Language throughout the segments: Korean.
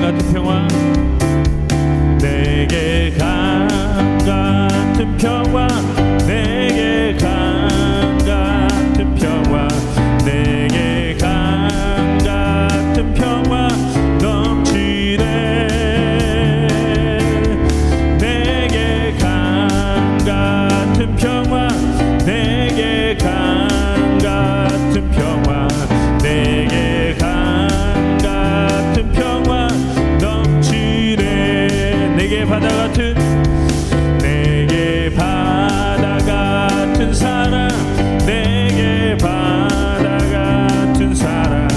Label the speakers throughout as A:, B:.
A: 같은 평화, 내게 강 같은 평화, 내게 강 같은 평화, 내게 강 같은 평화 넘치네. 내게 강 같은 평화, 내게 강 같은 평화, 내게 강 같은 평화 넘치네. 내게 바다 같은, 내게 바다 같은 사랑, 내게 바다 같은 사랑,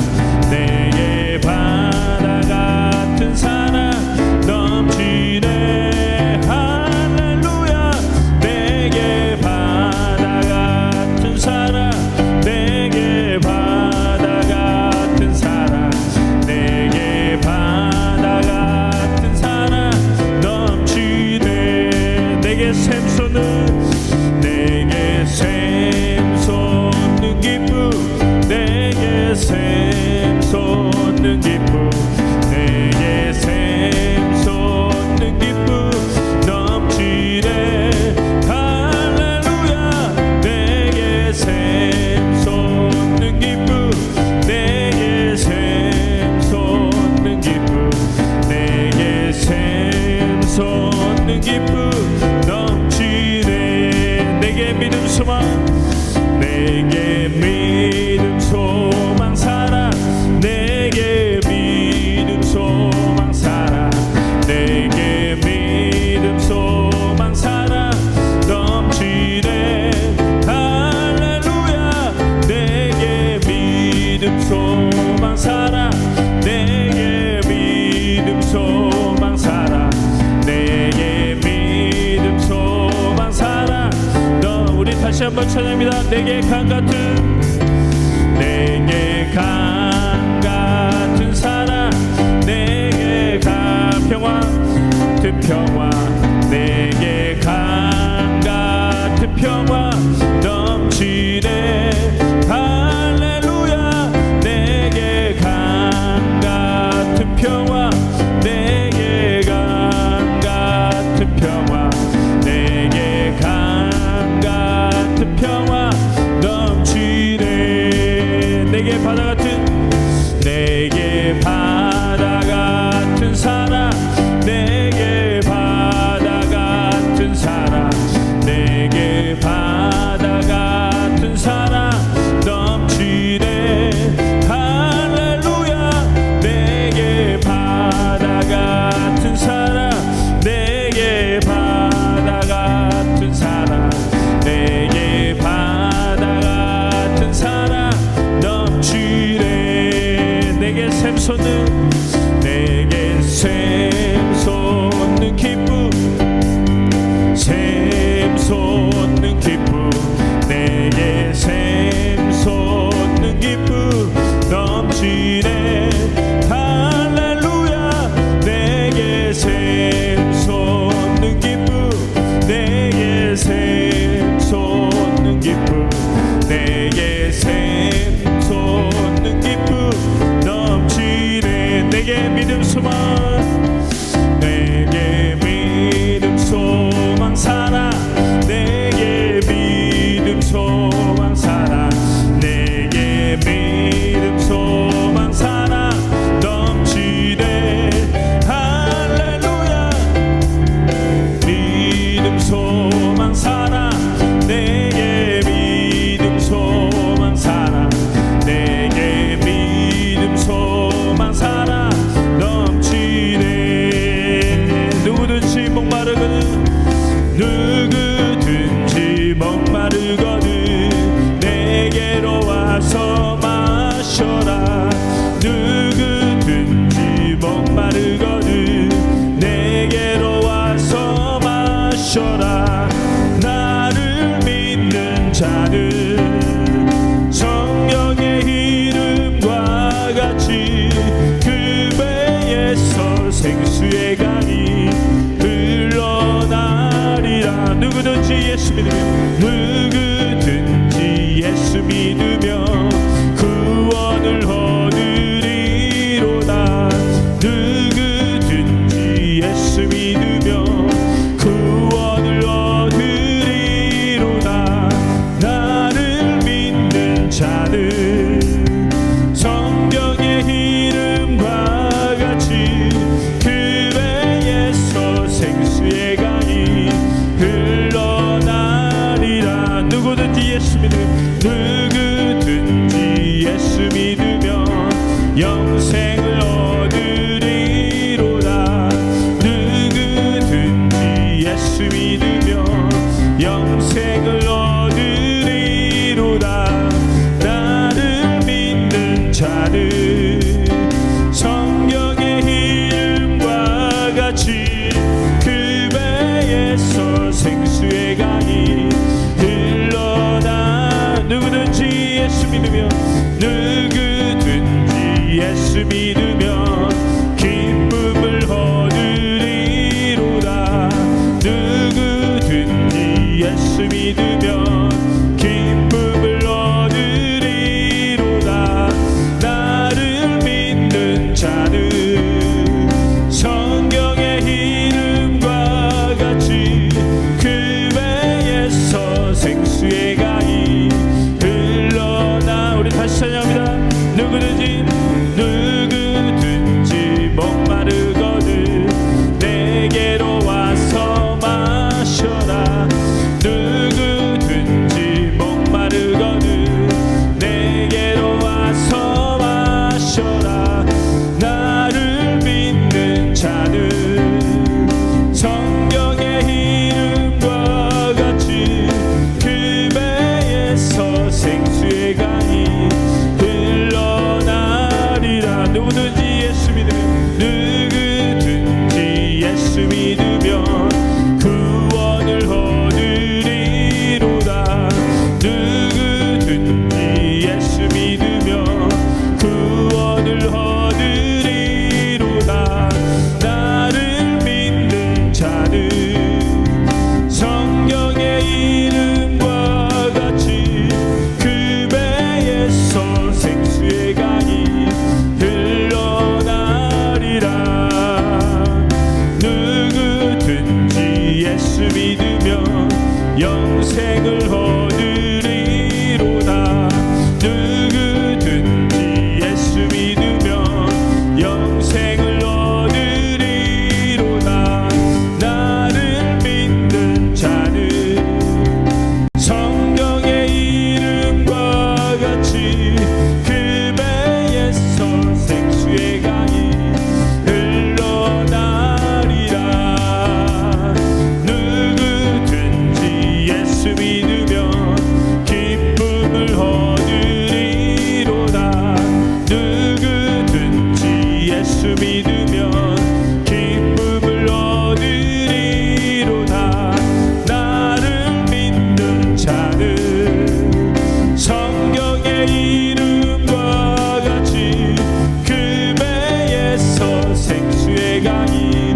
A: 내게 바다 같은 사랑 넘치네. 할렐루야. 내게 바다 같은 사랑, 내게 바다 같은 사랑, 내게 바다 같은 사랑 넘치네. 내게 샘솟는, 내게 샘솟는 기쁨, 내게 샘솟는 기쁨, 내게 샘솟는 기쁨 넘치네. 할렐루야. 내게 샘솟는 기쁨, 내게 샘솟는 기쁨, 내게 샘솟는 기쁨 넘치네. 내게 믿음 소망, 내게 믿음 소망 사랑, 내게 믿음 소망 사랑, 내게 믿음 소망 사랑 넘치네. 할렐루야. 내게 믿음 소망 사랑, 내게 믿음 소망 사랑, 내게 믿음 소망 사랑 우리 다시 한번 찬양합니다. 내게 강 같은, 내게 강 같은 사랑, 내게 강 평화, 같은 평화, 내게 강 같은 평화 넘치네. 할렐루야. 내게 강 같은 평화, 내게 강 같은 평화, 내게 강 같은 평화 넘치네. 내게 바다 같은, 내게 바다 같은 사랑, 내게 바다 같은 사랑, 내게 바다 같은 사랑 넘치네. 할렐루야. 내게 바다 같은 사랑, 내게 바다 같은 사랑, 내게 바다 같은 사랑 넘치네. 내게 샘솟는, 내게 샘솟는 기쁨, 샘솟는 기쁨, 내게 샘솟는 기쁨 넘치네. 할렐루야. 내게 샘솟는 기쁨, 내게 샘솟는 기쁨, 내게 샘솟는 기쁨 넘치네. 내게 믿음 소망, 내게 믿음 소망 사랑, 내게 믿음 소망 사랑, 내게 믿음 소망 사랑 넘치네. 할렐루야. 믿음 소망 사랑, 내게 믿음 소망 사랑, 내게 믿음 소망 사랑 넘치네. 누구든지 목마르거든, 누구든지 목마르거든 내게로 와서 마셔라. 누구든지 목마르거든 내게로 와서 마셔라. 나를 믿는 자는 성령의 이름과 같이 그 배에서 생수의 강이 흘러나리라. 누구든지 예수 믿으면, 누구든지 예수 믿으면 구원을 얻으리로다. 누구 영생을 얻으리로다. 누구든지 예수 믿으면 영생을 얻으리로다. 나를 믿는 자는 성경의 이름과 같이 그 배에서 생수의 강이 흘러나. 누구든지 예수 믿으면 예수 믿으면 기쁨을 얻으리로다. 누구든지 예수 믿으면 기쁨을 얻으리로다. 나를 믿는 자는 성경의 이름과 같이 그 배에서 생수의 강이 흘러나. 우리 다시 찬양합니다. 누구든지 목마르거든 내게로 와서 마셔라. 누구든지 목마르거든 내게로 와서 마셔라. 나를 믿는 자는 성경의 이름과 같이 그 배에서 생수의 강이 흘러나리라. 누구든지 예수 믿으면 구원을 얻으리로다. 누구든지 예수 믿으면 구원을 얻으리로다. 나를 믿는 자는 성경의 이름과 같이 그 배에서 생수의 강이 흘러나리라. 예수 믿으면 영생을 얻으리로다. 누구든지 예수 믿으면 영생을 얻으리로다. 나를 믿는 자는 성경의 이름과 같이 그 배에서 생수의 강이 믿으면 기쁨을 얻으리로다. 나를 믿는 자는 성경의 이름과 같이 그 배에서 생수의 강이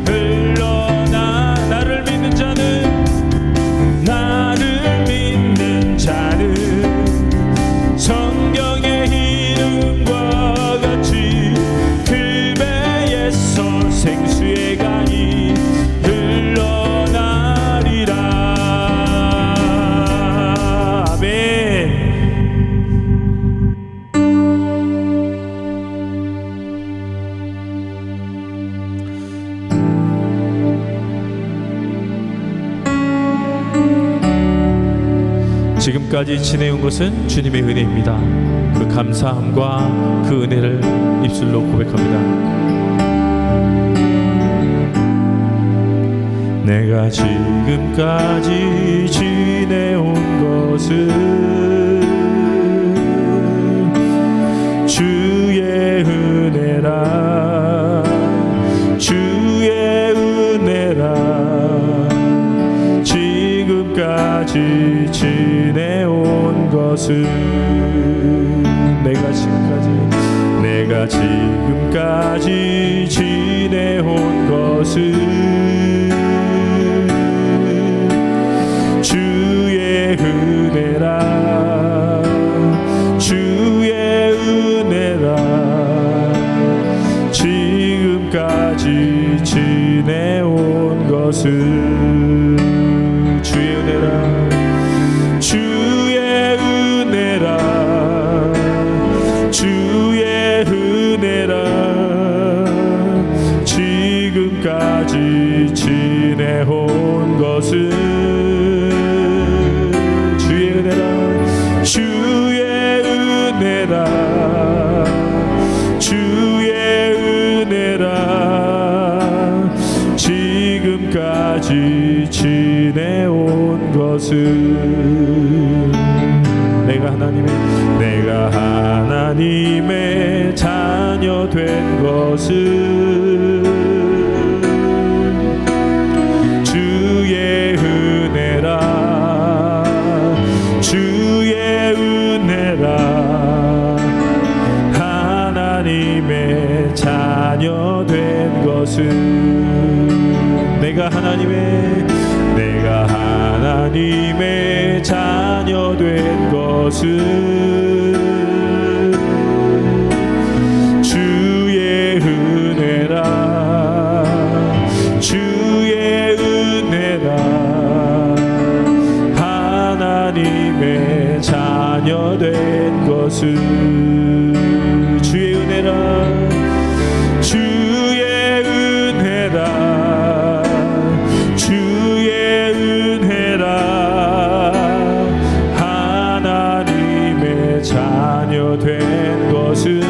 A: 흘러나. 나를 믿는 자는 성경의 이름과 같이 그 배에서 생수의 강이 흘러나리라. 아멘. 지금까지 지내온 것은 주님의 은혜입니다. 그 감사함과 그 은혜를 입술로 고백합니다. 내가 지금까지 지내온 것은 주의 은혜라. 주의 은혜라. 지금까지 지내온 것은 내가 지금까지 지내온 것은 주의 은혜라. 주의 은혜라. 지금까지 지내온 것은 주의 은혜라. 주의 은혜라. 주의 은혜라. 지금까지 지내온 것은 주의 은혜라. 주의 은혜라. 것은 내가 하나님의 자녀 된 것은 주의 은혜라 주의 은혜라 하나님의 자녀 된 것은 내가 하나님의 자녀 된 것은 주의 은혜라 주의 은혜라 하나님의 자녀 된 것은 주의 은혜라 주의 은혜라 주의 은혜라 하나님의 자녀 된 것은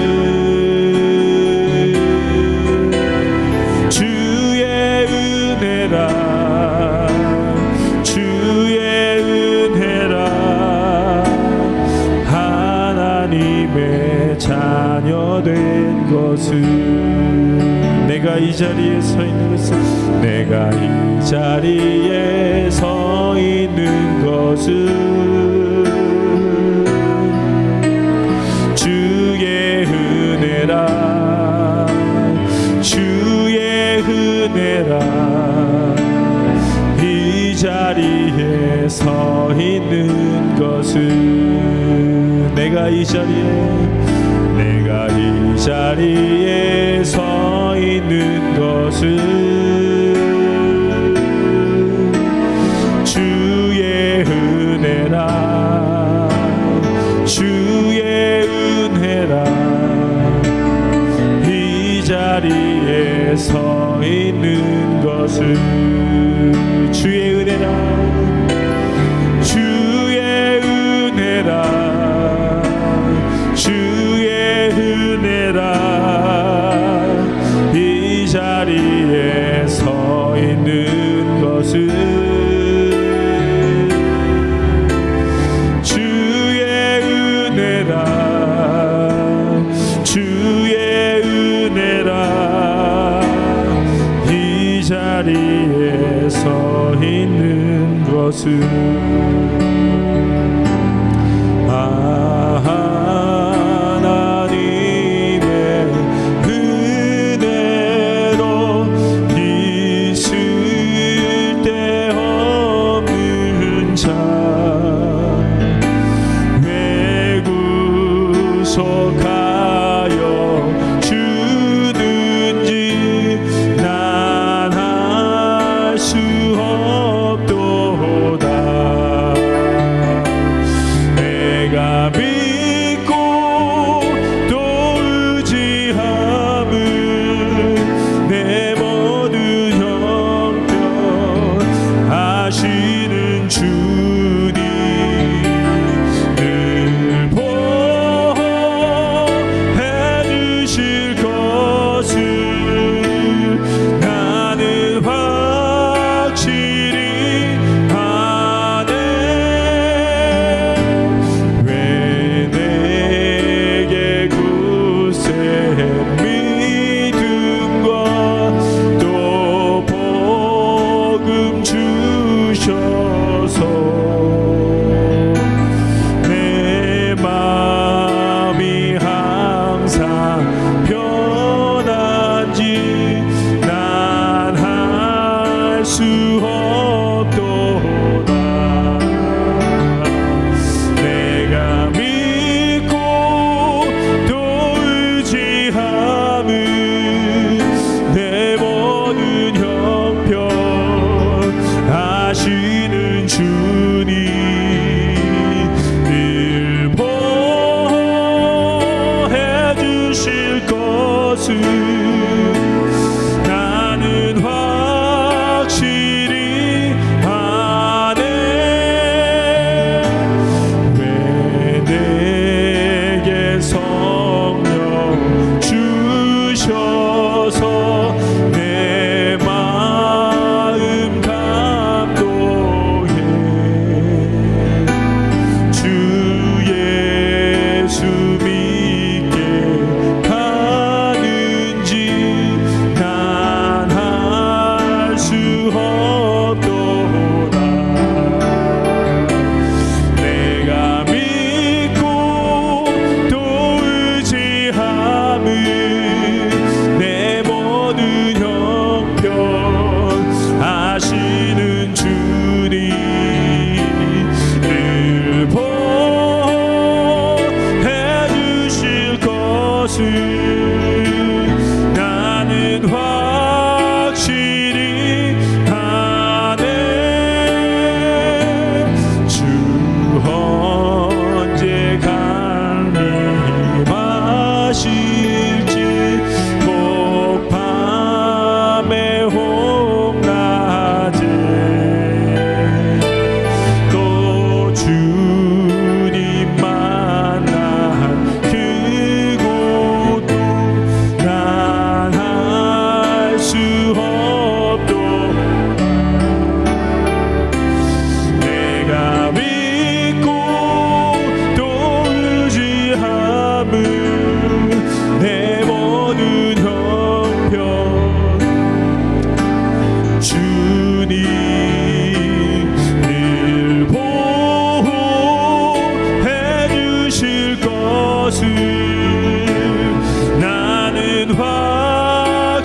A: 주의 은혜라 주의 은혜라 하나님의 자녀 된 것은 내가 이 자리에 서 있는 것은 내가 이 자리에 서 있는 것은 주의 은혜라 주의 은혜라 이 자리에 서 있는 것은 내가 이 자리에 서 있는 것은 주의 은혜라 주의 은혜라 이 자리에 서 있는 것은 주의 은혜라 주의 은혜라 주의 은혜라 이 자리에 서 있는 것은 주의 은혜라 주의 은혜라 이 자리에 서 있는 것은 속하여 주는지 난 알 수 없도다 내가 믿는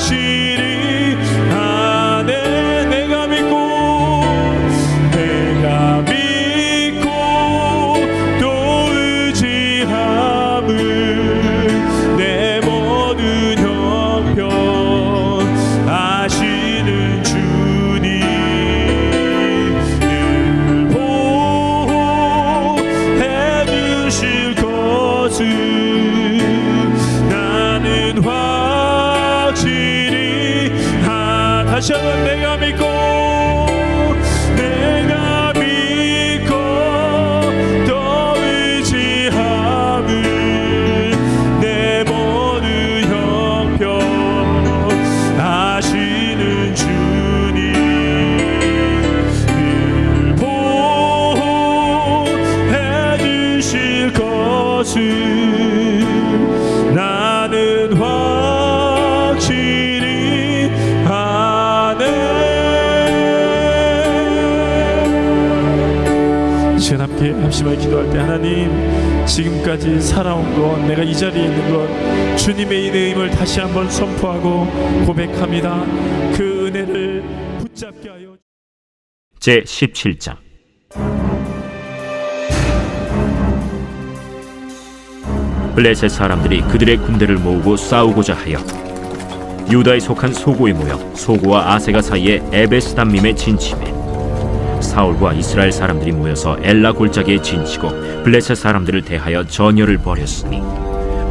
A: 확실히 하네. 내가 믿고 또 의지함을 내 모든 형편 아시는 주님 늘 보호해 주실 것을 나는 확실히 다시 한번 내가 믿고 또 의지함을 내 모든 형편 아시는 주님 늘 보호해 주실 것을 나는 확실히 아네. 시간 함께 합심하게 기도할 때 하나님 지금까지 살아온 것 내가 이 자리에 있는 것 주님의 은혜임을 다시 한번 선포하고 고백합니다. 그 은혜를 붙잡게 하여
B: 제 17장 블레셋 사람들이 그들의 군대를 모으고 싸우고자 하여 유다에 속한 소고에 모여 소고와 아세가 사이에 에베스담밈에 진침해 사울과 이스라엘 사람들이 모여서 엘라 골짜기에 진치고 블레셋 사람들을 대하여 전열을 벌였으니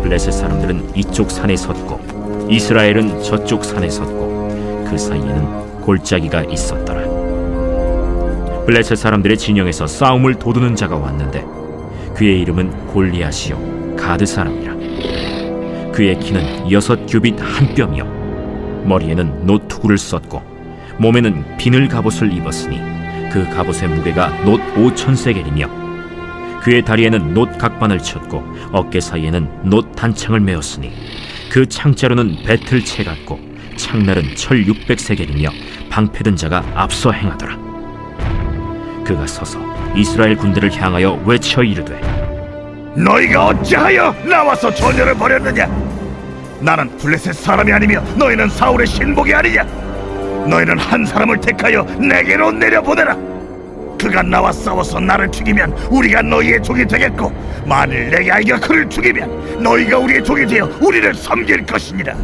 B: 블레셋 사람들은 이쪽 산에 섰고 이스라엘은 저쪽 산에 섰고 그 사이에는 골짜기가 있었더라. 블레셋 사람들의 진영에서 싸움을 도두는 자가 왔는데 그의 이름은 골리앗이요 가드 사람이라. 그의 키는 6규빗 한 뼘이요 머리에는 노투구를 썼고 몸에는 비늘 갑옷을 입었으니 그 갑옷의 무게가 놋 5,000세겔이며 그의 다리에는 놋 각반을 쳤고 어깨 사이에는 놋 단창을 메었으니 그 창자루는 배틀채 같고 창날은 철 600세겔이며 방패든 자가 앞서 행하더라. 그가 서서 이스라엘 군대를 향하여 외쳐 이르되
C: 너희가 어찌하여 나와서 전열을 벌였느냐? 나는 블레셋 사람이 아니며 너희는 사울의 신복이 아니냐? 너희는 한 사람을 택하여 내게로 내려보내라. 그가 나와 싸워서 나를 죽이면 우리가 너희의 종이 되겠고 만일 내게 아이가 그를 죽이면 너희가 우리의 종이 되어 우리를 섬길 것이니라.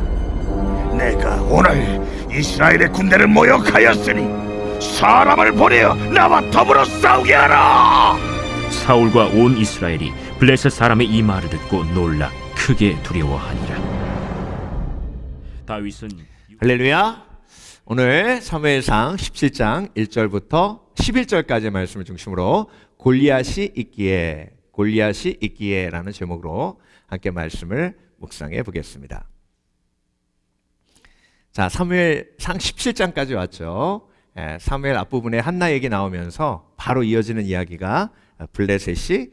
C: 내가 오늘 이스라엘의 군대를 모욕하였으니 사람을 보내어 나와 더불어 싸우게 하라.
B: 사울과 온 이스라엘이 블레셋 사람의 이 말을 듣고 놀라 크게 두려워하니라. 다윗은
D: 할렐루야. 오늘 사무엘상 17장 1절부터 11절까지의 말씀을 중심으로 골리앗이 있기에라는 제목으로 함께 말씀을 묵상해 보겠습니다. 자, 사무엘상 17장까지 왔죠. 사무엘 앞부분에 한나 얘기 나오면서 바로 이어지는 이야기가 블레셋이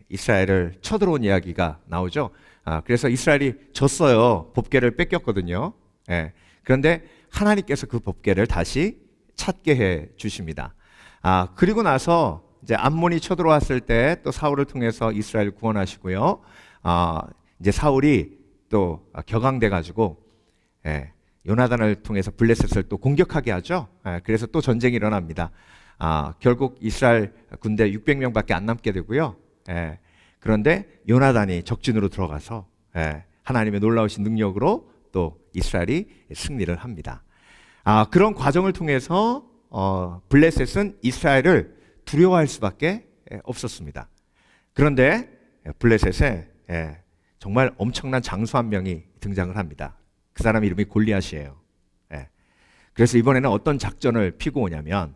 D: 이스라엘을 쳐들어온 이야기가 나오죠. 그래서 이스라엘이 졌어요. 법궤를 뺏겼거든요. 그런데 하나님께서 그 법궤를 다시 찾게 해 주십니다. 그리고 나서 이제 암몬이 쳐들어왔을 때 또 사울을 통해서 이스라엘을 구원하시고요. 이제 사울이 또 격앙돼 가지고 요나단을 통해서 블레셋을 또 공격하게 하죠. 그래서 또 전쟁이 일어납니다. 결국 이스라엘 군대 600명밖에 안 남게 되고요. 그런데 요나단이 적진으로 들어가서 하나님의 놀라우신 능력으로 또 이스라엘이 승리를 합니다. 그런 과정을 통해서 블레셋은 이스라엘을 두려워할 수밖에 없었습니다. 그런데 블레셋에 정말 엄청난 장수 한 명이 등장을 합니다. 그 사람 이름이 골리앗이에요. 그래서 이번에는 어떤 작전을 피고 오냐면,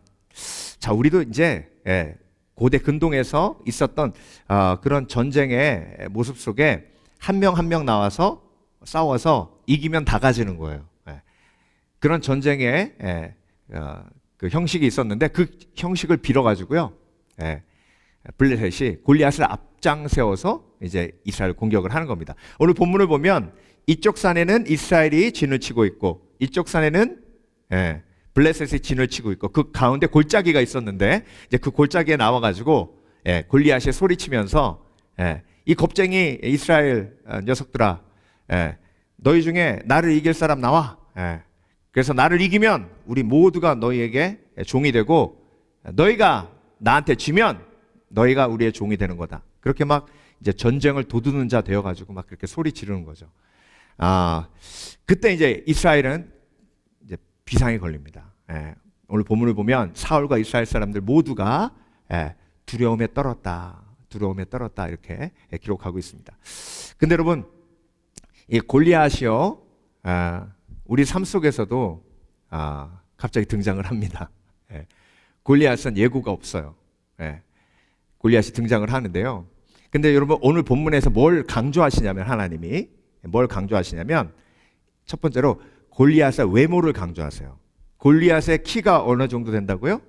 D: 자, 우리도 이제 고대 근동에서 있었던 그런 전쟁의 모습 속에 한 명 한 명 나와서 싸워서 이기면 다 가지는 거예요. 그런 전쟁의 그 형식이 있었는데 그 형식을 빌어가지고요. 블레셋이 골리앗을 앞장 세워서 이제 이스라엘 공격을 하는 겁니다. 오늘 본문을 보면 이쪽 산에는 이스라엘이 진을 치고 있고 이쪽 산에는 블레셋이 진을 치고 있고 그 가운데 골짜기가 있었는데 이제 그 골짜기에 나와가지고 골리앗이 소리치면서 이 겁쟁이 이스라엘 녀석들아, 너희 중에 나를 이길 사람 나와. 그래서 나를 이기면 우리 모두가 너희에게 종이 되고 너희가 나한테 지면 너희가 우리의 종이 되는 거다. 그렇게 막 이제 전쟁을 도두는 자 되어가지고 막 그렇게 소리 지르는 거죠. 그때 이제 이스라엘은 이제 비상이 걸립니다. 오늘 본문을 보면 사울과 이스라엘 사람들 모두가 두려움에 떨었다 이렇게 기록하고 있습니다. 근데 여러분, 이 골리앗이요, 우리 삶 속에서도 갑자기 등장을 합니다. 골리앗은 예고가 없어요. 골리앗이 등장을 하는데요. 근데 여러분, 오늘 본문에서 뭘 강조하시냐면, 하나님이 뭘 강조하시냐면, 첫 번째로 골리앗의 외모를 강조하세요. 골리앗의 키가 어느 정도 된다고요?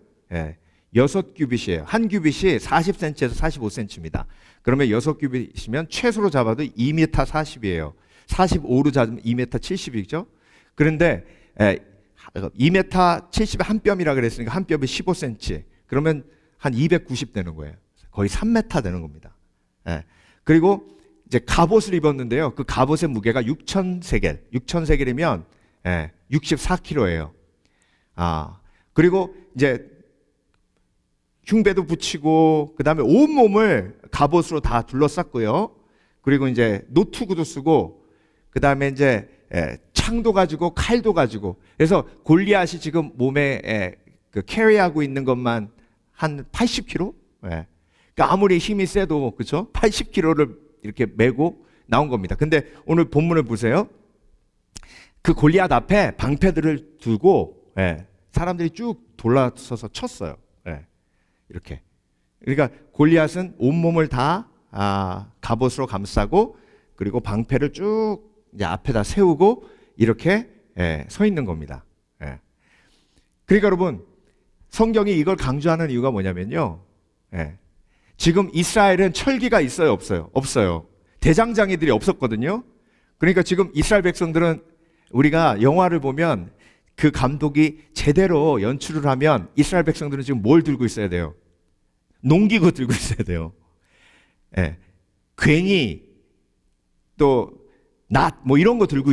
D: 6규빗이에요. 한 규빗이 40cm에서 45cm입니다. 그러면 6규빗이면 최소로 잡아도 2m 40이에요. 45로 잡으면 2m 70이죠. 그런데 2m 70에 한 뼘이라 그랬으니까 한 뼘이 15cm. 그러면 한 290 되는 거예요. 거의 3m 되는 겁니다. 그리고 이제 갑옷을 입었는데요. 그 갑옷의 무게가 6,000세겔. 6,000세겔이면 64kg예요. 그리고 이제 흉배도 붙이고 그다음에 온 몸을 갑옷으로 다 둘러쌌고요. 그리고 이제 노투구도 쓰고 그다음에 이제 창도 가지고 칼도 가지고, 그래서 골리앗이 지금 몸에 그 캐리하고 있는 것만 한 80kg? 그러니까 아무리 힘이 세도 그렇죠? 80kg를 이렇게 메고 나온 겁니다. 근데 오늘 본문을 보세요. 그 골리앗 앞에 방패들을 두고 사람들이 쭉 돌아서서 쳤어요. 이렇게. 그러니까 골리앗은 온몸을 다 갑옷으로 감싸고 그리고 방패를 쭉 이제 앞에다 세우고 이렇게 서 있는 겁니다. 그러니까 여러분, 성경이 이걸 강조하는 이유가 뭐냐면요. 지금 이스라엘은 철기가 있어요, 없어요? 없어요. 대장장이들이 없었거든요. 그러니까 지금 이스라엘 백성들은, 우리가 영화를 보면 그 감독이 제대로 연출을 하면 이스라엘 백성들은 지금 뭘 들고 있어야 돼요? 농기구 들고 있어야 돼요. 괜히 또 낫 뭐 이런 거 들고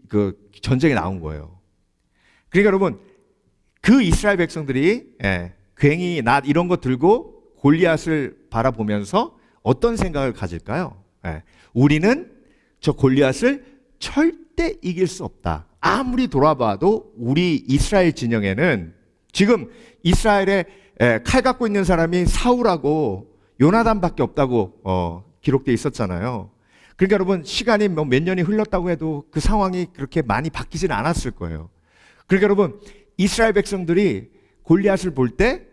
D: 그 전쟁에 나온 거예요. 그러니까 여러분, 그 이스라엘 백성들이 괜히 낫 이런 거 들고 골리앗을 바라보면서 어떤 생각을 가질까요? 우리는 저 골리앗을 절대 이길 수 없다. 아무리 돌아봐도 우리 이스라엘 진영에는 지금 이스라엘에 칼 갖고 있는 사람이 사울하고 요나단밖에 없다고 기록되어 있었잖아요. 그러니까 여러분, 시간이 몇 년이 흘렀다고 해도 그 상황이 그렇게 많이 바뀌지는 않았을 거예요. 그러니까 여러분, 이스라엘 백성들이 골리앗을 볼 때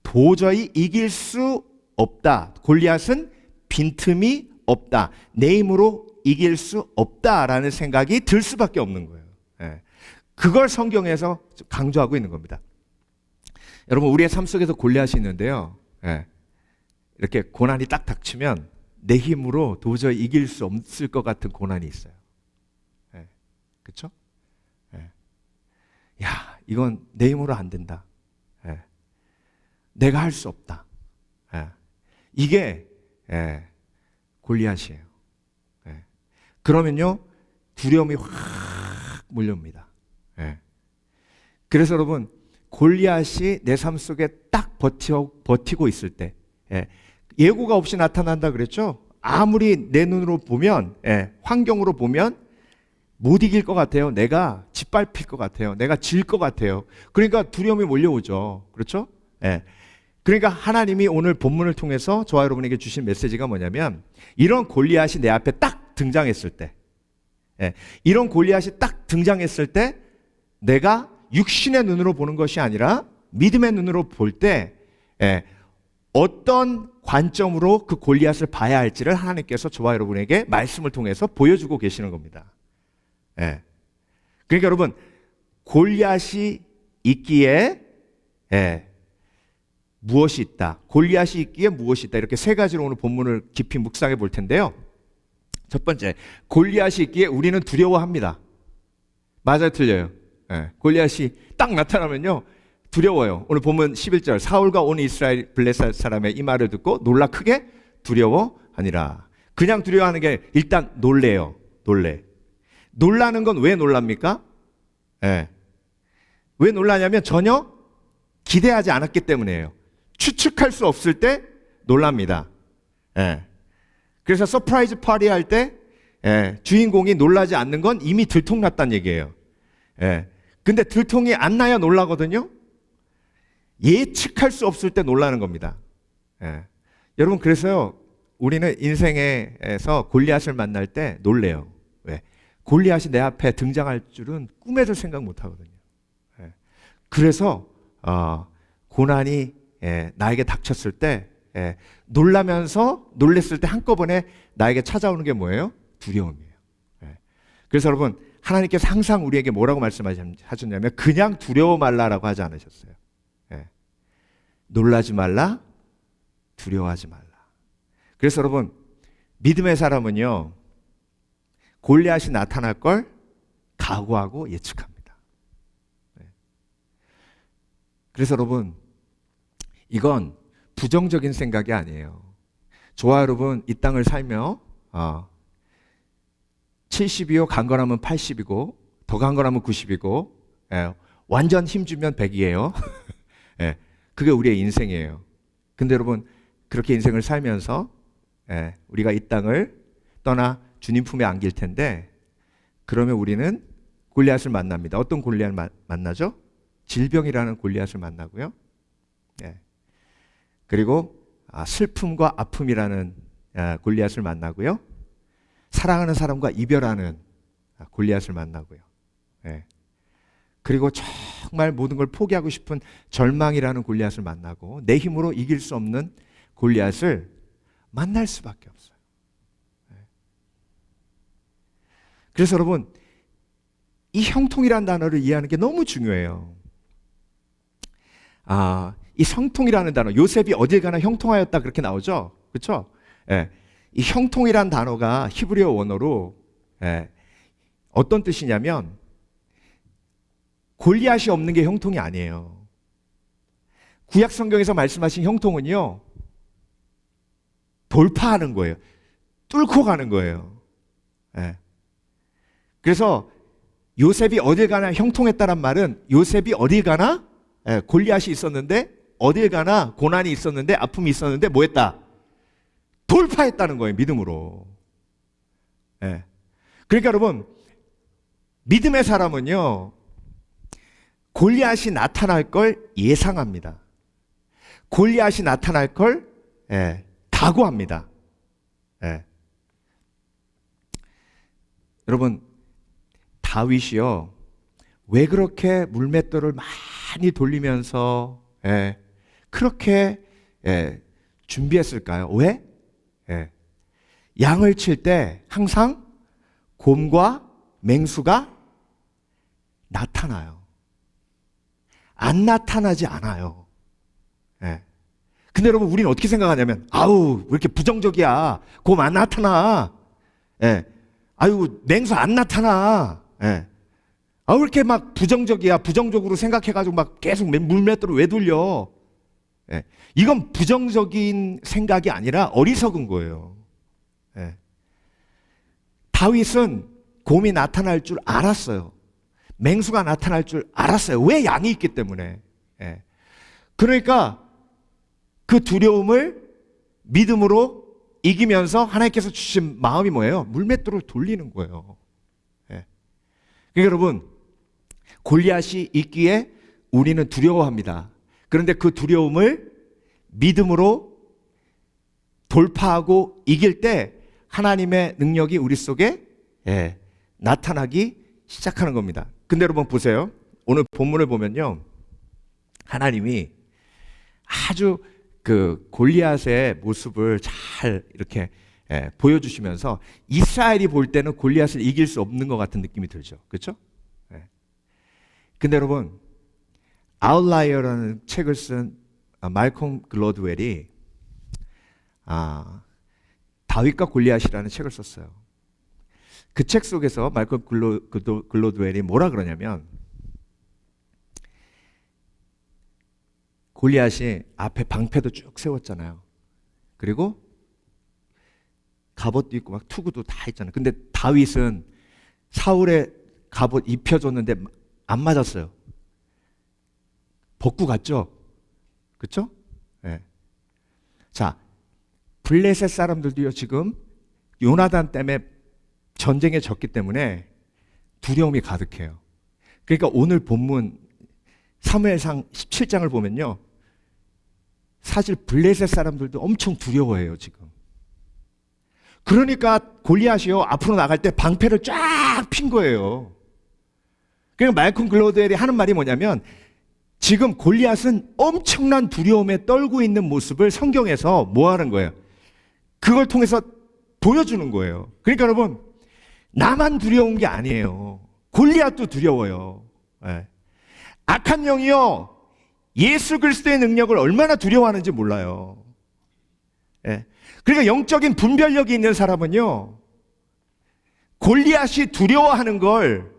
D: 도저히 이길 수 없다. 골리앗은 빈틈이 없다. 내 힘으로 이길 수 없다라는 생각이 들 수밖에 없는 거예요. 그걸 성경에서 강조하고 있는 겁니다. 여러분, 우리의 삶 속에서 골리앗이 있는데요. 이렇게 고난이 딱 닥치면 내 힘으로 도저히 이길 수 없을 것 같은 고난이 있어요. 그렇죠? 야, 이건 내 힘으로 안 된다. 내가 할 수 없다. 이게 골리앗이에요. 그러면요, 두려움이 확 몰려옵니다. 그래서 여러분, 골리앗이 내 삶 속에 딱 버티고 있을 때, 예고가 없이 나타난다 그랬죠? 아무리 내 눈으로 보면, 환경으로 보면 못 이길 것 같아요. 내가 짓밟힐 것 같아요. 내가 질 것 같아요. 그러니까 두려움이 몰려오죠. 그렇죠? 그러니까 하나님이 오늘 본문을 통해서 저와 여러분에게 주신 메시지가 뭐냐면, 이런 골리앗이 내 앞에 딱 등장했을 때, 이런 골리앗이 딱 등장했을 때 내가 육신의 눈으로 보는 것이 아니라 믿음의 눈으로 볼 때 어떤 관점으로 그 골리앗을 봐야 할지를 하나님께서 저와 여러분에게 말씀을 통해서 보여주고 계시는 겁니다. 그러니까 여러분, 골리앗이 있기에 무엇이 있다. 골리앗이 있기에 무엇이 있다. 이렇게 세 가지로 오늘 본문을 깊이 묵상해 볼 텐데요. 첫 번째, 골리앗이 있기에 우리는 두려워합니다. 맞아요, 틀려요? 골리앗이 딱 나타나면요, 두려워요. 오늘 보면 11절, 사울과 온 이스라엘 블레셋 사람의 이 말을 듣고 놀라 크게 두려워하니라. 그냥 두려워하는 게 일단 놀래요. 놀라는 건 왜 놀랍니까? 예. 왜 놀라냐면 전혀 기대하지 않았기 때문이에요. 추측할 수 없을 때 놀랍니다. 예. 그래서 서프라이즈 파티 할 때 주인공이 놀라지 않는 건 이미 들통났다는 얘기예요. 예. 근데 들통이 안 나야 놀라거든요. 예측할 수 없을 때 놀라는 겁니다. 예. 여러분, 그래서요, 우리는 인생에서 골리앗을 만날 때 놀래요. 왜? 골리앗이 내 앞에 등장할 줄은 꿈에도 생각 못 하거든요. 예. 그래서 고난이 나에게 닥쳤을 때 놀라면서 놀랬을 때 한꺼번에 나에게 찾아오는 게 뭐예요? 두려움이에요. 예. 그래서 여러분, 하나님께서 항상 우리에게 뭐라고 말씀하셨냐면 그냥 두려워 말라라고 하지 않으셨어요. 예. 놀라지 말라, 두려워하지 말라. 그래서 여러분, 믿음의 사람은요, 골리앗이 나타날 걸 각오하고 예측합니다. 예. 그래서 여러분, 이건 부정적인 생각이 아니에요. 저와 여러분, 이 땅을 살며 70이요, 강건하면 80이고 더 강건하면 90이고 완전 힘주면 100이에요. 그게 우리의 인생이에요. 근데 여러분, 그렇게 인생을 살면서 우리가 이 땅을 떠나 주님 품에 안길 텐데, 그러면 우리는 골리앗을 만납니다. 어떤 골리앗을 만나죠? 질병이라는 골리앗을 만나고요. 그리고 슬픔과 아픔이라는 골리앗을 만나고요. 사랑하는 사람과 이별하는 골리앗을 만나고요. 그리고 정말 모든 걸 포기하고 싶은 절망이라는 골리앗을 만나고, 내 힘으로 이길 수 없는 골리앗을 만날 수밖에 없어요. 그래서 여러분, 이 형통이라는 단어를 이해하는 게 너무 중요해요. 이 형통이라는 단어, 요셉이 어딜 가나 형통하였다 그렇게 나오죠? 그렇죠? 이 형통이라는 단어가 히브리어 원어로 어떤 뜻이냐면 골리앗이 없는 게 형통이 아니에요. 구약 성경에서 말씀하신 형통은요, 돌파하는 거예요. 뚫고 가는 거예요. 그래서 요셉이 어딜 가나 형통했다란 말은, 요셉이 어딜 가나 골리앗이 있었는데, 어딜 가나 고난이 있었는데, 아픔이 있었는데 뭐 했다? 돌파했다는 거예요. 믿음으로. 그러니까 여러분, 믿음의 사람은요, 골리앗이 나타날 걸 예상합니다. 골리앗이 나타날 걸 각오합니다. 여러분, 다윗이요, 왜 그렇게 물맷돌을 많이 돌리면서 그렇게 준비했을까요? 왜? 양을 칠 때 항상 곰과 맹수가 나타나요. 안 나타나지 않아요. 근데 여러분, 우리는 어떻게 생각하냐면, 아우, 왜 이렇게 부정적이야. 곰 안 나타나. 아유, 맹수 안 나타나. 왜 이렇게 막 부정적이야. 부정적으로 생각해가지고 막 계속 물맷돌을 왜 돌려. 이건 부정적인 생각이 아니라 어리석은 거예요. 다윗은 곰이 나타날 줄 알았어요. 맹수가 나타날 줄 알았어요. 왜? 양이 있기 때문에. 그러니까 그 두려움을 믿음으로 이기면서 하나님께서 주신 마음이 뭐예요? 물맷돌을 돌리는 거예요. 그러니까 여러분, 골리앗이 있기에 우리는 두려워합니다. 그런데 그 두려움을 믿음으로 돌파하고 이길 때 하나님의 능력이 우리 속에 나타나기 시작하는 겁니다. 근데 여러분 보세요. 오늘 본문을 보면요, 하나님이 아주 그 골리앗의 모습을 잘 이렇게 보여주시면서 이스라엘이 볼 때는 골리앗을 이길 수 없는 것 같은 느낌이 들죠. 그렇죠? 근데 여러분, 아웃라이어라는 책을 쓴 말콤 글로드웰이 다윗과 골리앗이라는 책을 썼어요. 그 책 속에서 말콤 글로드웰이 뭐라 그러냐면, 골리앗이 앞에 방패도 쭉 세웠잖아요. 그리고 갑옷도 있고 막 투구도 다 있잖아요. 근데 다윗은 사울의 갑옷 입혀줬는데 안 맞았어요. 벗고 갔죠? 그렇죠? 네. 자, 블레셋 사람들도요, 지금 요나단 때문에 전쟁에 졌기 때문에 두려움이 가득해요. 그러니까 오늘 본문 사무엘상 17장을 보면요, 사실 블레셋 사람들도 엄청 두려워해요, 지금. 그러니까 골리앗이요, 앞으로 나갈 때 방패를 쫙 핀 거예요. 그러니까 말콤 글로드웰이 하는 말이 뭐냐면, 지금 골리앗은 엄청난 두려움에 떨고 있는 모습을 성경에서 뭐 하는 거예요? 그걸 통해서 보여주는 거예요. 그러니까 여러분, 나만 두려운 게 아니에요. 골리앗도 두려워요. 네. 악한 영이요, 예수 그리스도의 능력을 얼마나 두려워하는지 몰라요. 네. 그러니까 영적인 분별력이 있는 사람은요, 골리앗이 두려워하는 걸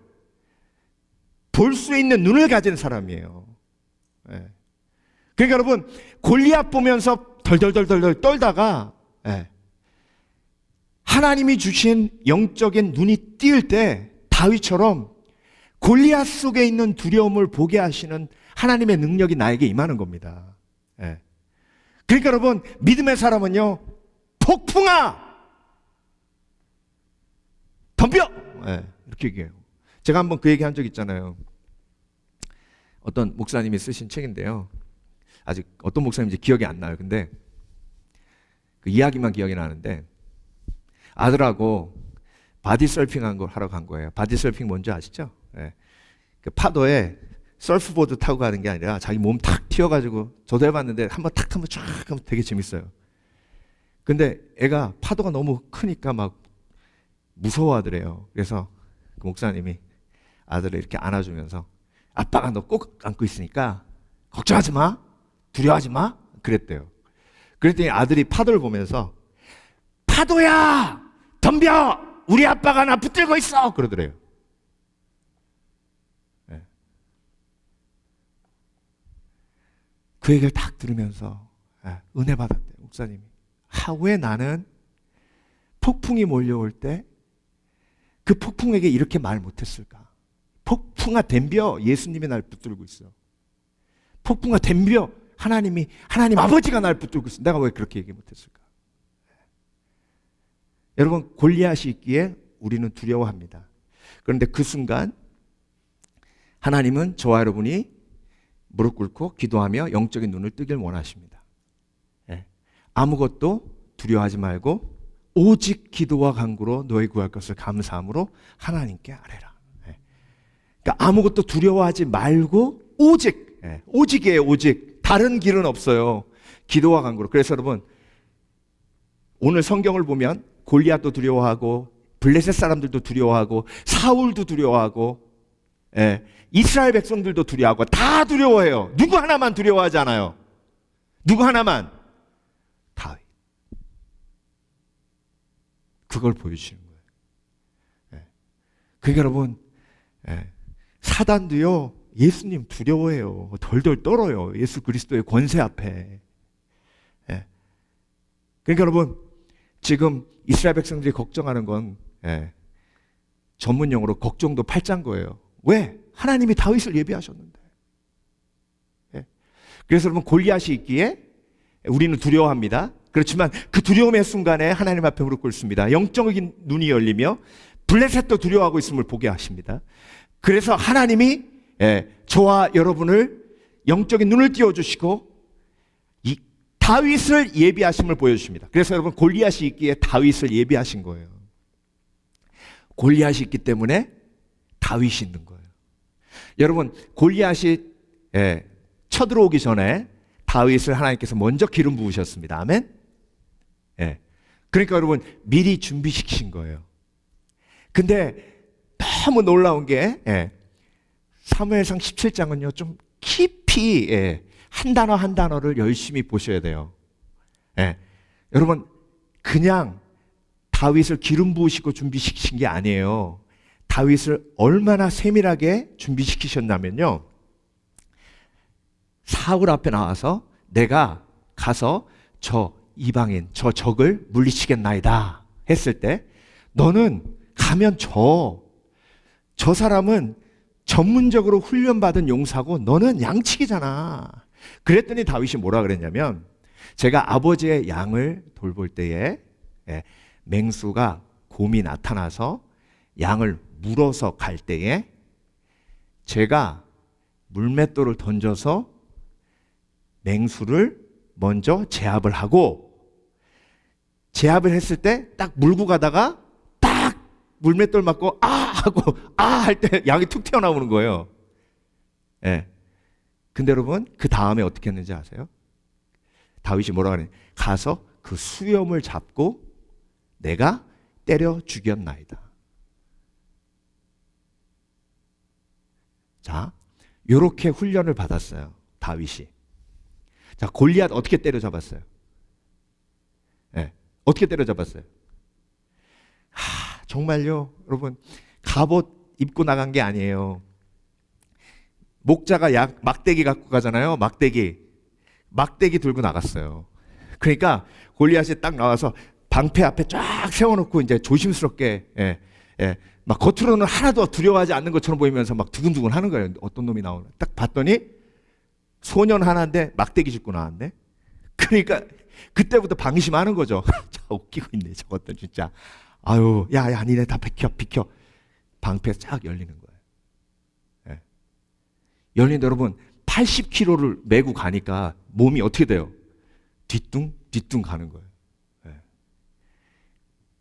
D: 볼 수 있는 눈을 가진 사람이에요. 네. 그러니까 여러분, 골리앗 보면서 덜덜덜덜 떨다가 하나님이 주신 영적인 눈이 띄을 때 다윗처럼 골리앗 속에 있는 두려움을 보게 하시는 하나님의 능력이 나에게 임하는 겁니다. 그러니까 여러분, 믿음의 사람은요, 폭풍아 덤벼! 이렇게 얘기해요. 제가 한번 그 얘기 한 적 있잖아요. 어떤 목사님이 쓰신 책인데요, 아직 어떤 목사님인지 기억이 안 나요. 근데 그 이야기만 기억이 나는데, 아들하고 바디 서핑한 걸 하러 간 거예요. 바디 서핑 뭔지 아시죠? 그 파도에 서프보드 타고 가는 게 아니라 자기 몸 탁 튀어가지고, 저도 해봤는데 한번 탁 한번 쫙 하면 되게 재밌어요. 근데 애가 파도가 너무 크니까 막 무서워하더래요. 그래서 그 목사님이 아들을 이렇게 안아주면서, 아빠가 너 꼭 안고 있으니까 걱정하지 마, 두려워하지 마, 그랬대요. 그랬더니 아들이 파도를 보면서, 파도야 덤벼, 우리 아빠가 나 붙들고 있어, 그러더래요. 그 얘기를 딱 들으면서 은혜 받았대요, 목사님이. 왜 나는 폭풍이 몰려올 때 그 폭풍에게 이렇게 말 못했을까? 폭풍아 덤벼, 예수님이 날 붙들고 있어. 폭풍아 덤벼, 하나님 아버지가 날 붙들고 있어. 내가 왜 그렇게 얘기 못했을까? 여러분, 골리앗이 있기에 우리는 두려워합니다. 그런데 그 순간 하나님은 저와 여러분이 무릎 꿇고 기도하며 영적인 눈을 뜨길 원하십니다. 아무것도 두려워하지 말고 오직 기도와 간구로 너희 구할 것을 감사함으로 하나님께 아뢰라. 그러니까 아무것도 두려워하지 말고 오직이에요. 오직. 다른 길은 없어요. 기도와 간구로. 그래서 여러분, 오늘 성경을 보면 골리앗도 두려워하고 블레셋 사람들도 두려워하고 사울도 두려워하고 이스라엘 백성들도 두려워하고 다 두려워해요. 누구 하나만 두려워하지 않아요. 누구 하나만? 다윗. 그걸 보여주시는 거예요. 그러니까 여러분, 사단도요, 예수님 두려워해요. 덜덜 떨어요. 예수 그리스도의 권세 앞에. 그러니까 여러분, 지금 이스라엘 백성들이 걱정하는 건 전문 용어로 걱정도 팔자인 거예요. 왜? 하나님이 다윗을 예비하셨는데. 그래서 여러분, 골리앗이 있기에 우리는 두려워합니다. 그렇지만 그 두려움의 순간에 하나님 앞에 무릎 꿇습니다. 영적인 눈이 열리며 블레셋도 두려워하고 있음을 보게 하십니다. 그래서 하나님이 저와 여러분을 영적인 눈을 띄워주시고 이 다윗을 예비하심을 보여주십니다. 그래서 여러분, 골리앗이 있기에 다윗을 예비하신 거예요. 골리앗이 있기 때문에 다윗이 있는 거예요. 여러분, 골리앗이 쳐들어오기 전에 다윗을 하나님께서 먼저 기름 부으셨습니다. 아멘? 그러니까 여러분, 미리 준비시키신 거예요. 근데 너무 놀라운 게 사무엘상 17장은요, 좀 깊이 한 단어 한 단어를 열심히 보셔야 돼요. 여러분, 그냥 다윗을 기름 부으시고 준비시키신 게 아니에요. 다윗을 얼마나 세밀하게 준비시키셨냐면요, 사울 앞에 나와서 내가 가서 저 이방인, 저 적을 물리치겠나이다 했을 때, 너는 가면 저 사람은 전문적으로 훈련받은 용사고 너는 양치기잖아. 그랬더니 다윗이 뭐라 그랬냐면, 제가 아버지의 양을 돌볼 때에 맹수가 곰이 나타나서 양을 물어서 갈 때에 제가 물맷돌을 던져서 맹수를 먼저 제압을 하고, 제압을 했을 때 딱 물고 가다가 딱 물맷돌 맞고 아 하고 아 할 때 양이 툭 튀어나오는 거예요. 예. 근데 여러분, 그 다음에 어떻게 했는지 아세요? 다윗이 뭐라 그러냐? 가서 그 수염을 잡고 내가 때려 죽였나이다. 자, 요렇게 훈련을 받았어요, 다윗이. 자, 골리앗 어떻게 때려잡았어요? 예, 어떻게 때려잡았어요? 정말요, 여러분, 갑옷 입고 나간 게 아니에요. 목자가 막대기 갖고 가잖아요. 막대기 들고 나갔어요. 그러니까 골리앗이 딱 나와서 방패 앞에 쫙 세워놓고 이제 조심스럽게, 막 겉으로는 하나도 두려워하지 않는 것처럼 보이면서 막 두근두근 하는 거예요. 어떤 놈이 나오나. 딱 봤더니 소년 하나인데 막대기 짚고 나왔네. 그러니까 그때부터 방심하는 거죠. 자, 웃기고 있네, 저것들 진짜. 아유, 야, 니네 다 비켜. 방패 쫙 열리는 거예요. 예. 열리는데 여러분, 80kg를 메고 가니까 몸이 어떻게 돼요? 뒤뚱 가는 거예요. 예.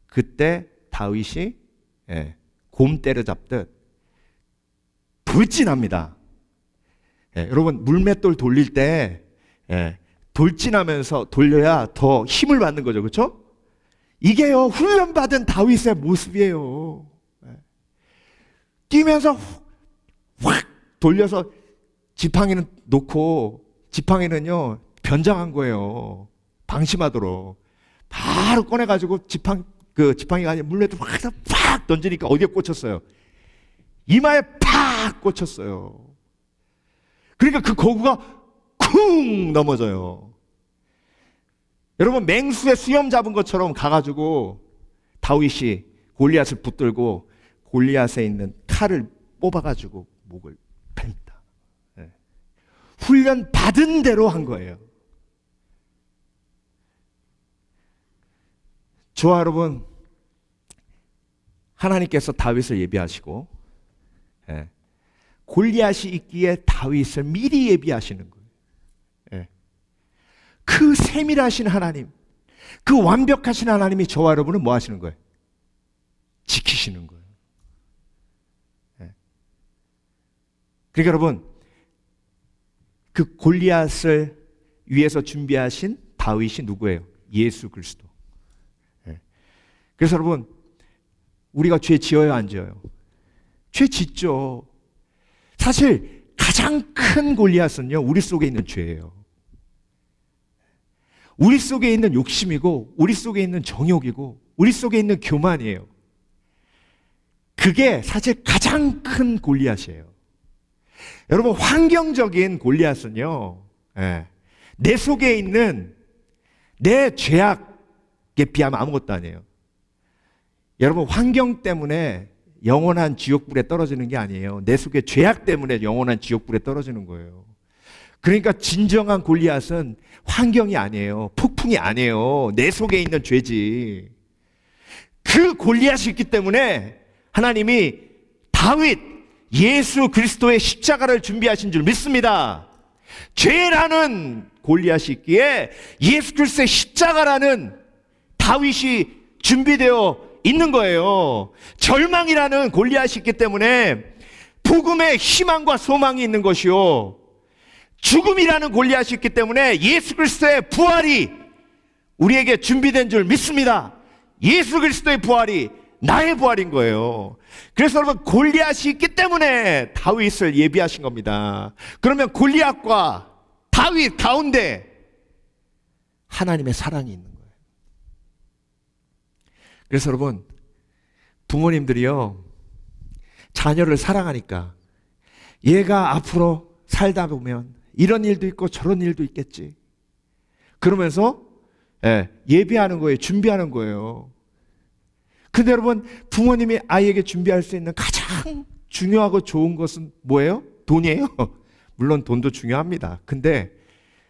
D: 그때 다윗이 곰 때려잡듯 돌진합니다. 여러분, 물맷돌 돌릴 때 돌진하면서 돌려야 더 힘을 받는 거죠. 그렇죠? 이게요, 훈련받은 다윗의 모습이에요. 뛰면서 확 돌려서 지팡이는 놓고, 지팡이는요 변장한 거예요. 방심하도록 바로 꺼내가지고 지팡이가 아니라 물맷돌 확 던지니까 어디에 꽂혔어요? 이마에 팍 꽂혔어요. 그러니까 그 거구가 쿵 넘어져요. 여러분, 맹수의 수염 잡은 것처럼 가가지고 다윗이 골리앗을 붙들고 골리앗에 있는 칼을 뽑아가지고 목을 팹니다. 훈련 받은 대로 한 거예요. 저와 여러분, 하나님께서 다윗을 예비하시고 골리앗이 있기에 다윗을 미리 예비하시는 거예요. 그 세밀하신 하나님, 그 완벽하신 하나님이 저와 여러분을 뭐 하시는 거예요? 지키시는 거예요. 그러니까 여러분, 그 골리앗을 위해서 준비하신 다윗이 누구예요? 예수 그리스도. 그래서 여러분, 우리가 죄 지어요, 안 지어요? 죄 짓죠. 사실 가장 큰 골리앗은요, 우리 속에 있는 죄예요. 우리 속에 있는 욕심이고, 우리 속에 있는 정욕이고, 우리 속에 있는 교만이에요. 그게 사실 가장 큰 골리앗이에요. 여러분, 환경적인 골리앗은요, 내 속에 있는 내 죄악에 비하면 아무것도 아니에요. 여러분, 환경 때문에 영원한 지옥불에 떨어지는 게 아니에요. 내 속에 죄악 때문에 영원한 지옥불에 떨어지는 거예요. 그러니까 진정한 골리앗은 환경이 아니에요. 폭풍이 아니에요. 내 속에 있는 죄지. 그 골리앗이 있기 때문에 하나님이 다윗, 예수 그리스도의 십자가를 준비하신 줄 믿습니다. 죄라는 골리앗이 있기에 예수 그리스도의 십자가라는 다윗이 준비되어 있는 거예요. 절망이라는 골리앗이 있기 때문에 복음의 희망과 소망이 있는 것이요, 죽음이라는 골리앗이 있기 때문에 예수 그리스도의 부활이 우리에게 준비된 줄 믿습니다. 예수 그리스도의 부활이 나의 부활인 거예요. 그래서 여러분, 골리앗이 있기 때문에 다윗을 예비하신 겁니다. 그러면 골리앗과 다윗 가운데 하나님의 사랑이 있는 거예요. 그래서 여러분, 부모님들이요, 자녀를 사랑하니까 얘가 앞으로 살다 보면 이런 일도 있고 저런 일도 있겠지, 그러면서 예비하는 거예요. 준비하는 거예요. 근데 여러분, 부모님이 아이에게 준비할 수 있는 가장 중요하고 좋은 것은 뭐예요? 돈이에요. 물론 돈도 중요합니다. 근데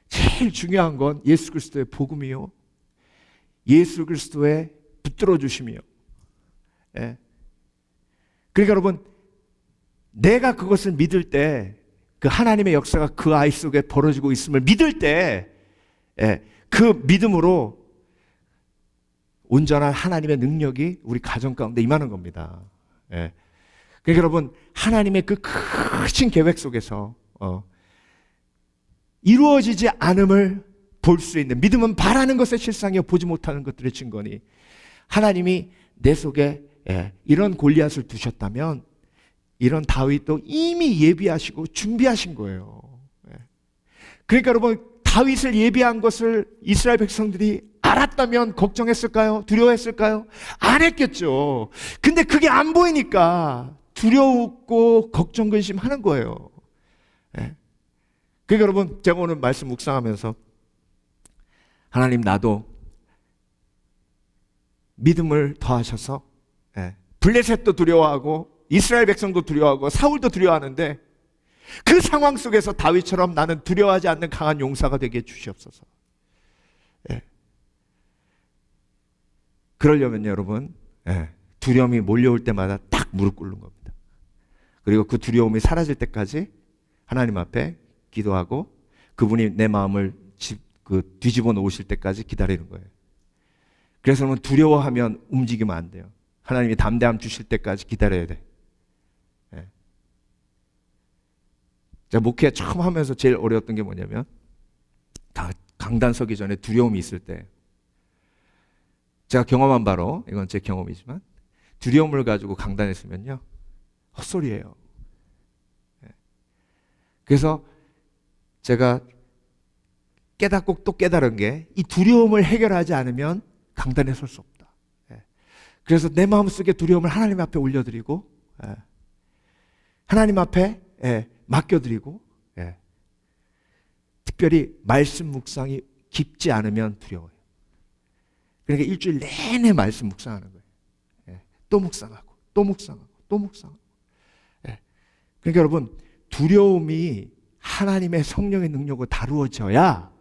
D: 제일 중요한 건 예수 그리스도의 복음이요, 예수 그리스도의 붙들어 주심이요. 예. 그러니까 여러분, 내가 그것을 믿을 때, 그 하나님의 역사가 그 아이 속에 벌어지고 있음을 믿을 때, 예, 그 믿음으로 온전한 하나님의 능력이 우리 가정 가운데 임하는 겁니다. 예. 그러니까 여러분, 하나님의 그 크신 계획 속에서 이루어지지 않음을 볼 수 있는, 믿음은 바라는 것의 실상이요 보지 못하는 것들의 증거니, 하나님이 내 속에 이런 골리앗을 두셨다면 이런 다윗도 이미 예비하시고 준비하신 거예요. 그러니까 여러분, 다윗을 예비한 것을 이스라엘 백성들이 알았다면 걱정했을까요? 두려워했을까요? 안 했겠죠. 근데 그게 안 보이니까 두려웠고 걱정 근심하는 거예요. 그러니까 여러분, 제가 오늘 말씀 묵상하면서 하나님, 나도 믿음을 더하셔서 블레셋도 두려워하고 이스라엘 백성도 두려워하고 사울도 두려워하는데 그 상황 속에서 다윗처럼 나는 두려워하지 않는 강한 용사가 되게 해주시옵소서. 그러려면요 여러분, 두려움이 몰려올 때마다 딱 무릎 꿇는 겁니다. 그리고 그 두려움이 사라질 때까지 하나님 앞에 기도하고 그분이 내 마음을 뒤집어 놓으실 때까지 기다리는 거예요. 그래서 여러분, 두려워하면 움직이면 안 돼요. 하나님이 담대함 주실 때까지 기다려야 돼. 제가 목회 처음 하면서 제일 어려웠던 게 뭐냐면, 강단 서기 전에 두려움이 있을 때, 제가 경험한 바로, 이건 제 경험이지만, 두려움을 가지고 강단에 서면요 헛소리예요. 그래서 제가 깨닫고 또 깨달은 게, 이 두려움을 해결하지 않으면 강단에 설 수 없다. 그래서 내 마음속에 두려움을 하나님 앞에 올려드리고, 하나님 앞에 맡겨드리고, 특별히 말씀 묵상이 깊지 않으면 두려워요. 그러니까 일주일 내내 말씀 묵상하는 거예요. 또 묵상하고 또 묵상하고 또 묵상하고. 그러니까 여러분, 두려움이 하나님의 성령의 능력으로 다루어져야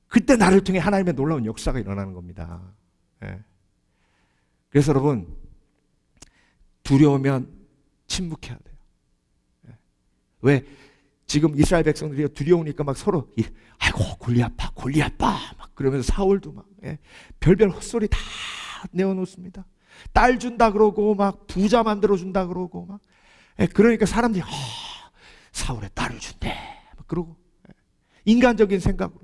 D: 그때 나를 통해 하나님의 놀라운 역사가 일어나는 겁니다. 그래서 여러분, 두려우면 침묵해야 돼요. 왜? 지금 이스라엘 백성들이 두려우니까 막 서로 아이고 골리앗 봐 막 그러면서 사울도 막 별별 헛소리 다 내어놓습니다. 딸 준다 그러고 막 부자 만들어 준다 그러고 막 그러니까 사람들이 사울의 딸을 준대 막 그러고 인간적인 생각으로.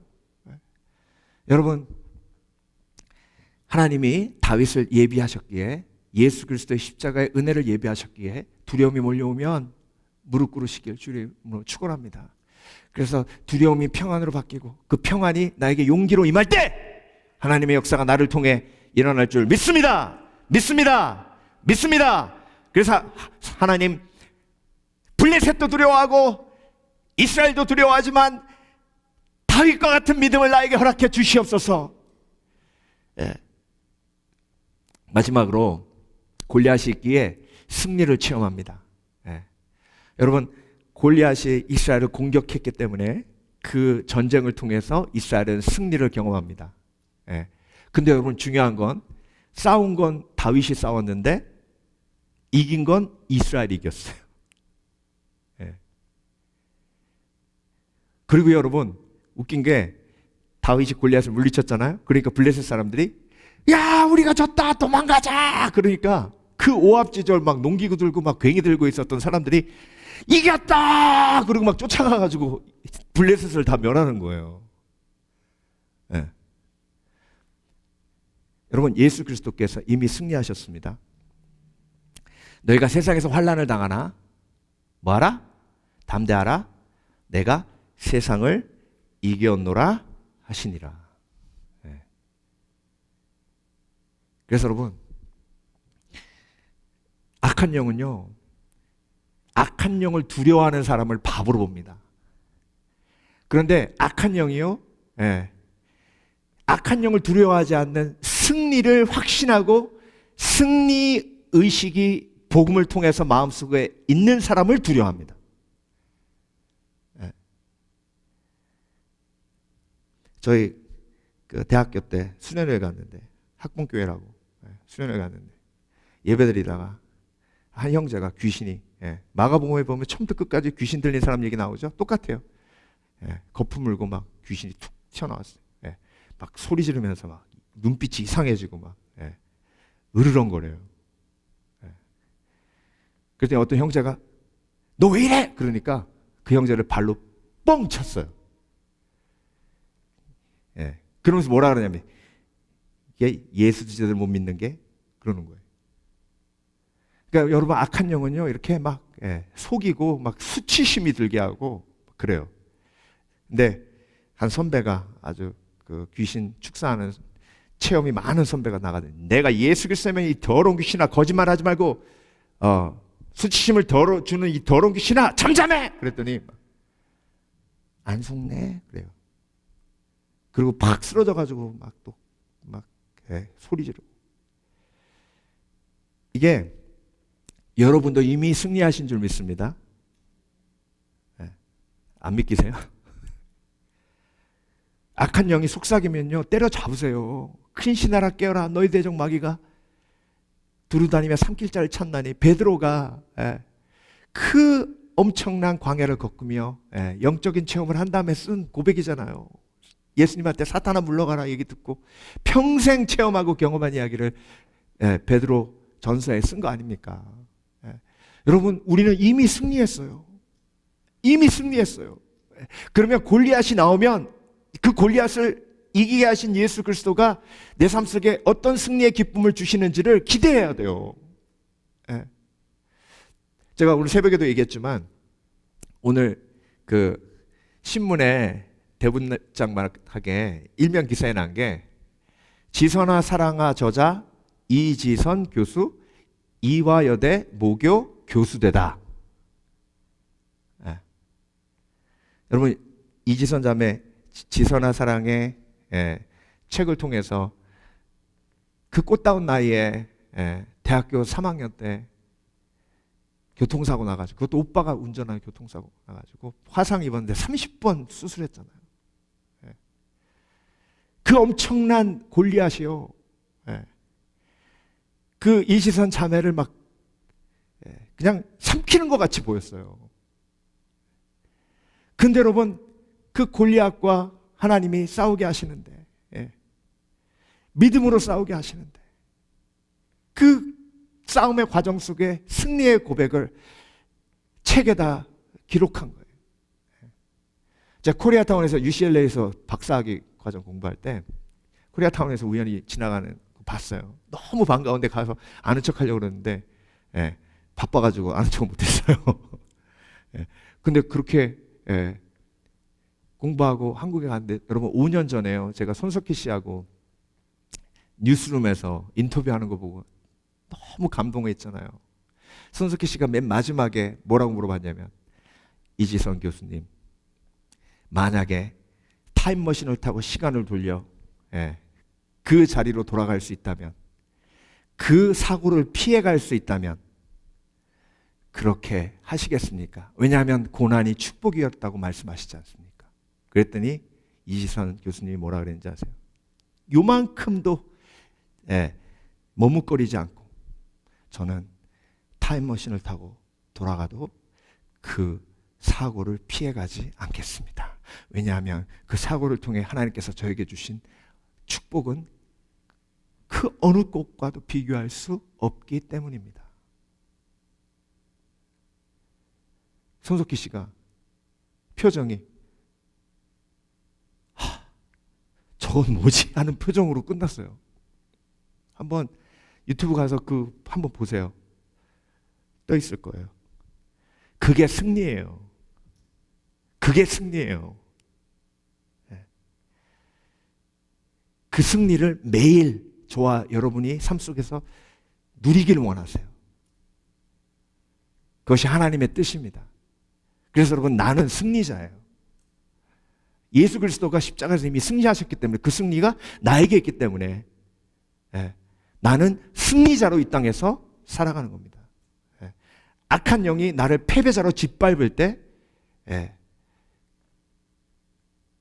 D: 여러분, 하나님이 다윗을 예비하셨기에, 예수 그리스도의 십자가의 은혜를 예비하셨기에 두려움이 몰려오면 무릎 꿇으시길 주님으로 축원합니다. 그래서 두려움이 평안으로 바뀌고 그 평안이 나에게 용기로 임할 때 하나님의 역사가 나를 통해 일어날 줄 믿습니다. 믿습니다. 믿습니다. 그래서 하나님, 블레셋도 두려워하고 이스라엘도 두려워하지만 다윗과 같은 믿음을 나에게 허락해 주시옵소서. 마지막으로 골리앗이 있기에 승리를 체험합니다. 여러분, 골리앗이 이스라엘을 공격했기 때문에 그 전쟁을 통해서 이스라엘은 승리를 경험합니다. 근데 여러분, 중요한 건, 싸운 건 다윗이 싸웠는데 이긴 건 이스라엘이 이겼어요. 그리고 여러분, 웃긴 게 다윗이 골리앗을 물리쳤잖아요. 그러니까 블레셋 사람들이 야, 우리가 졌다, 도망가자. 그러니까 그 오합지졸 막 농기구 들고 막 괭이 들고 있었던 사람들이 이겼다! 그리고 막 쫓아가가지고 블레셋을 다 멸하는 거예요. 여러분, 예수 그리스도께서 이미 승리하셨습니다. 너희가 세상에서 환난을 당하나 뭐하라? 담대하라. 내가 세상을 이겼노라 하시니라. 그래서 여러분, 악한 영은요, 악한 영을 두려워하는 사람을 바보로 봅니다. 그런데 악한 영이요, 악한 영을 두려워하지 않는 승리를 확신하고 승리 의식이 복음을 통해서 마음속에 있는 사람을 두려워합니다. 예. 저희 그 대학교 때 수련회 갔는데, 학봉교회라고 수련회 갔는데 예배드리다가 한 형제가 귀신이, 마가복음에 보면 처음부터 끝까지 귀신 들린 사람 얘기 나오죠? 똑같아요. 거품 물고 막 귀신이 툭 튀어나왔어요. 막 소리 지르면서 막 눈빛이 이상해지고 막 으르렁거려요. 그랬더니 어떤 형제가 너 왜 이래? 그러니까 그 형제를 발로 뻥 쳤어요. 그러면서 뭐라 그러냐면 이게 예수 지자들 못 믿는 게 그러는 거예요. 그러니까 여러분, 악한 영은요 이렇게 막 속이고 막 수치심이 들게 하고 그래요. 근데 한 선배가 아주 그 귀신 축사하는 체험이 많은 선배가 나가더니 내가 예수 그리스도면 이 더러운 귀신아 거짓말하지 말고 수치심을 주는 이 더러운 귀신아 잠잠해! 그랬더니 안 속네 그래요. 그리고 팍 쓰러져가지고 막 또 막 소리 지르고. 이게 여러분도 이미 승리하신 줄 믿습니다. 안 믿기세요? 악한 영이 속삭이면요 때려잡으세요. 큰 신하라 깨어라 너희 대적 마귀가 두루다니며 삼킬자를 찾나니. 베드로가 그 엄청난 광야를 겪으며 영적인 체험을 한 다음에 쓴 고백이잖아요. 예수님한테 사탄아 물러가라 얘기 듣고 평생 체험하고 경험한 이야기를 베드로 전서에 쓴 거 아닙니까? 여러분, 우리는 이미 승리했어요. 이미 승리했어요. 그러면 골리앗이 나오면 그 골리앗을 이기게 하신 예수 그리스도가 내 삶 속에 어떤 승리의 기쁨을 주시는지를 기대해야 돼요. 제가 오늘 새벽에도 얘기했지만 오늘 그 신문에 대문짝만하게 일면 기사에 난 게 지선아 사랑아 저자 이지선 교수 이화여대 모교 교수되다. 여러분, 이지선 자매 지선아 사랑의 책을 통해서 그 꽃다운 나이에 대학교 3학년 때 교통사고 나가지고, 그것도 오빠가 운전하는 교통사고 나가지고 화상 입었는데 30번 수술했잖아요. 그 엄청난 골리앗이요. 그 이지선 자매를 막 그냥 삼키는 것 같이 보였어요. 근데 여러분, 그 골리앗과 하나님이 싸우게 하시는데, 믿음으로 싸우게 하시는데, 그 싸움의 과정 속에 승리의 고백을 책에다 기록한 거예요. 제가 코리아타운에서 UCLA에서 박사학위 과정 공부할 때 코리아타운에서 우연히 지나가는 거 봤어요. 너무 반가운데 가서 아는 척 하려고 그러는데 바빠가지고 아는 척 못했어요. 근데 그렇게 공부하고 한국에 갔는데, 여러분 5년 전에요, 제가 손석희 씨하고 뉴스룸에서 인터뷰하는 거 보고 너무 감동했잖아요. 손석희 씨가 맨 마지막에 뭐라고 물어봤냐면, 이지선 교수님, 만약에 타임머신을 타고 시간을 돌려 그 자리로 돌아갈 수 있다면, 그 사고를 피해갈 수 있다면 그렇게 하시겠습니까? 왜냐하면 고난이 축복이었다고 말씀하시지 않습니까? 그랬더니 이지선 교수님이 뭐라 그랬는지 아세요? 요만큼도 머뭇거리지 않고 저는 타임머신을 타고 돌아가도 그 사고를 피해가지 않겠습니다. 왜냐하면 그 사고를 통해 하나님께서 저에게 주신 축복은 그 어느 것과도 비교할 수 없기 때문입니다. 손석희 씨가 표정이 저건 뭐지? 하는 표정으로 끝났어요. 한번 유튜브 가서 한번 보세요. 떠 있을 거예요. 그게 승리예요. 그게 승리예요. 그 승리를 매일 저와 여러분이 삶 속에서 누리기를 원하세요. 그것이 하나님의 뜻입니다. 그래서 여러분, 나는 승리자예요. 예수 그리스도가 십자가에서 이미 승리하셨기 때문에, 그 승리가 나에게 있기 때문에 나는 승리자로 이 땅에서 살아가는 겁니다. 악한 영이 나를 패배자로 짓밟을 때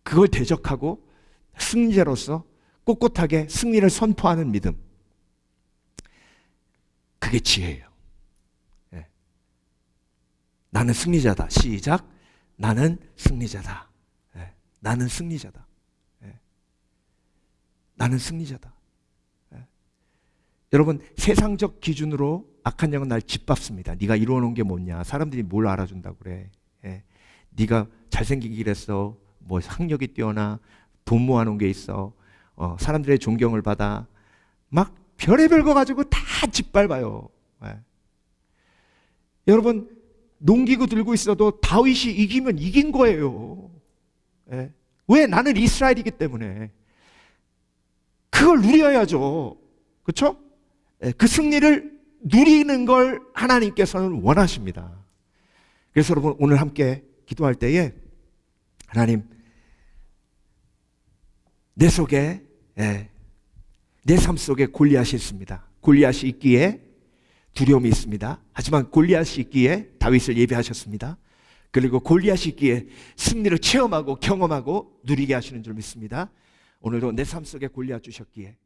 D: 그걸 대적하고 승리자로서 꼿꼿하게 승리를 선포하는 믿음. 그게 지혜예요. 나는 승리자다. 시작. 나는 승리자다. 나는 승리자다. 나는 승리자다. 여러분, 세상적 기준으로 악한 영은 날 짓밟습니다. 네가 이루어놓은 게 뭐냐? 사람들이 뭘 알아준다고 그래? 네가 잘생기기를 했어. 뭐 학력이 뛰어나, 돈 모아놓은 게 있어. 사람들의 존경을 받아. 막 별의별 거 가지고 다 짓밟아요. 여러분, 농기구 들고 있어도 다윗이 이기면 이긴 거예요. 왜? 나는 이스라엘이기 때문에. 그걸 누려야죠. 그렇죠? 그 승리를 누리는 걸 하나님께서는 원하십니다. 그래서 여러분, 오늘 함께 기도할 때에 하나님, 내 속에, 내 삶 속에 골리앗이 있습니다. 골리앗이 있기에 두려움이 있습니다. 하지만 골리앗이 있기에 다윗을 예배하셨습니다. 그리고 골리앗이 있기에 승리를 체험하고 경험하고 누리게 하시는 줄 믿습니다. 오늘도 내 삶 속에 골리앗 주셨기에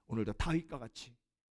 D: 오늘도 다윗과 같이